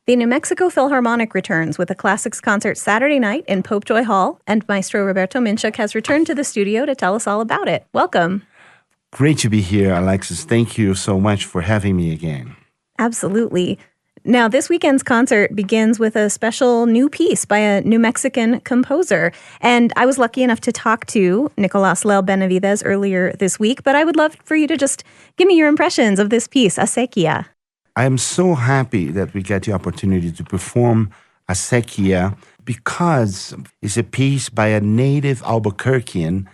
The New Mexico Philharmonic returns with a classics concert Saturday night in Popejoy Hall, and Maestro Roberto Minczuk has returned to the studio to tell us all about it. Welcome. Great to be here, Alexis. Thank you so much for having me again. Absolutely. Now, this weekend's concert begins with a special new piece by a New Mexican composer. And I was lucky enough to talk to Nicolás Lel Benavides earlier this week, but I would love for you to just give me your impressions of this piece, Acequia. I am so happy that we get the opportunity to perform Acequia because it's a piece by a native Albuquerquean,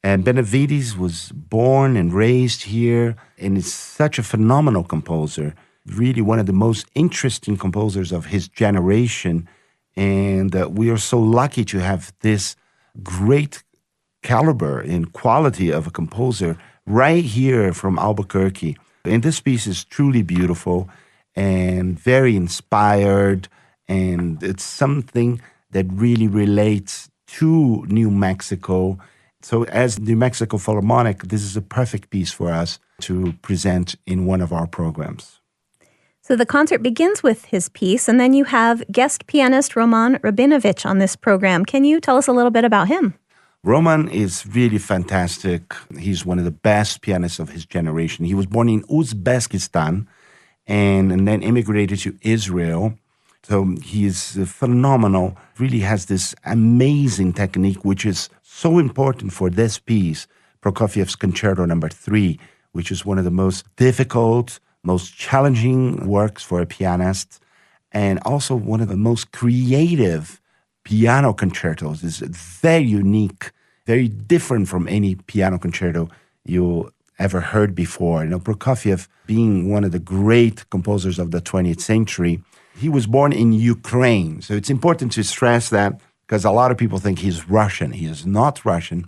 and Benavides was born and raised here, and is such a phenomenal composer, really one of the most interesting composers of his generation, and we are so lucky to have this great caliber and quality of a composer right here from Albuquerque. And this piece is truly beautiful and very inspired, and it's something that really relates to New Mexico. So as New Mexico Philharmonic, this is a perfect piece for us to present in one of our programs. So the concert begins with his piece, and then you have guest pianist Roman Rabinovich on this program. Can you tell us a little bit about him? Roman is really fantastic. He's one of the best pianists of his generation. He was born in Uzbekistan and then immigrated to Israel. So he is phenomenal, really has this amazing technique, which is so important for this piece, Prokofiev's Concerto No. 3, which is one of the most difficult, most challenging works for a pianist, and also one of the most creative piano concertos. Is very unique, very different from any piano concerto you ever heard before. You know, Prokofiev, being one of the great composers of the 20th century, he was born in Ukraine. So it's important to stress that because a lot of people think he's Russian. He is not Russian.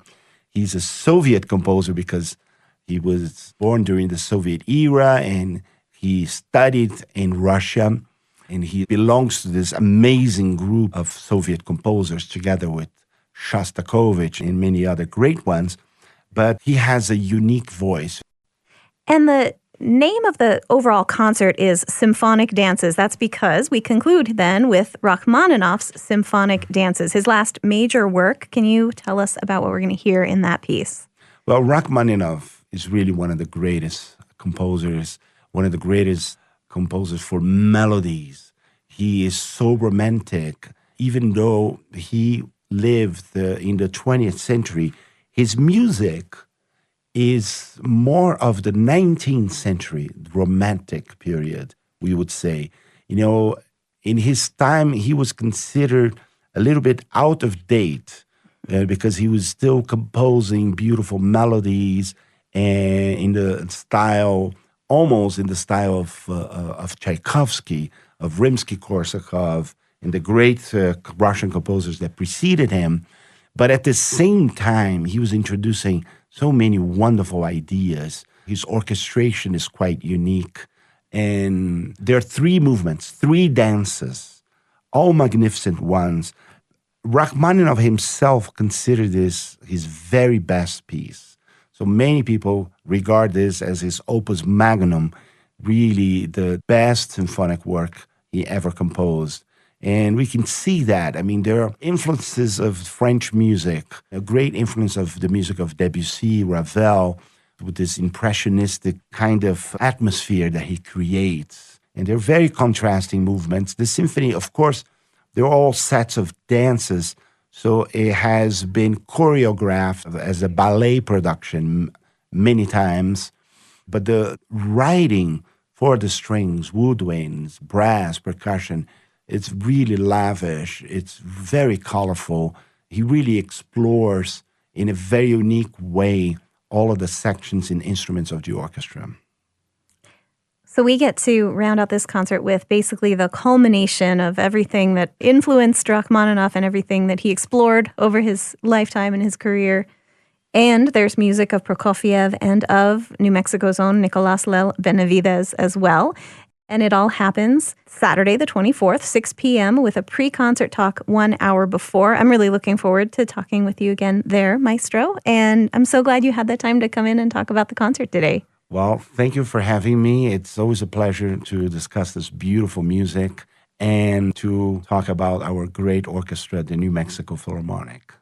He's a Soviet composer because he was born during the Soviet era and he studied in Russia. And he belongs to this amazing group of Soviet composers together with Shostakovich and many other great ones. But he has a unique voice. And the name of the overall concert is Symphonic Dances. That's because we conclude then with Rachmaninoff's Symphonic Dances, his last major work. Can you tell us about what we're going to hear in that piece? Well, Rachmaninoff is really one of the greatest composers, one of the greatest composers for melodies. He is so romantic. Even though he lived in the 20th century, his music is more of the 19th century romantic period, we would say. You know, in his time, he was considered a little bit out of date because he was still composing beautiful melodies and in the style, almost in the style of Tchaikovsky, of Rimsky-Korsakov, and the great Russian composers that preceded him. But at the same time, he was introducing so many wonderful ideas. His orchestration is quite unique. And there are three movements, three dances, all magnificent ones. Rachmaninoff himself considered this his very best piece. So many people regard this as his opus magnum, really the best symphonic work he ever composed. And we can see that. I mean, there are influences of French music, a great influence of the music of Debussy, Ravel, with this impressionistic kind of atmosphere that he creates. And they're very contrasting movements. The symphony, of course, they're all sets of dances. So it has been choreographed as a ballet production many times. But the writing for the strings, woodwinds, brass, percussion, it's really lavish. It's very colorful. He really explores in a very unique way all of the sections and instruments of the orchestra. So we get to round out this concert with basically the culmination of everything that influenced Rachmaninoff and everything that he explored over his lifetime and his career. And there's music of Prokofiev and of New Mexico's own Nicolás Lel Benavides as well. And it all happens Saturday the 24th, 6 p.m. with a pre-concert talk 1 hour before. I'm really looking forward to talking with you again there, Maestro. And I'm so glad you had the time to come in and talk about the concert today. Well, thank you for having me. It's always a pleasure to discuss this beautiful music. and to talk about our great orchestra, the New Mexico Philharmonic.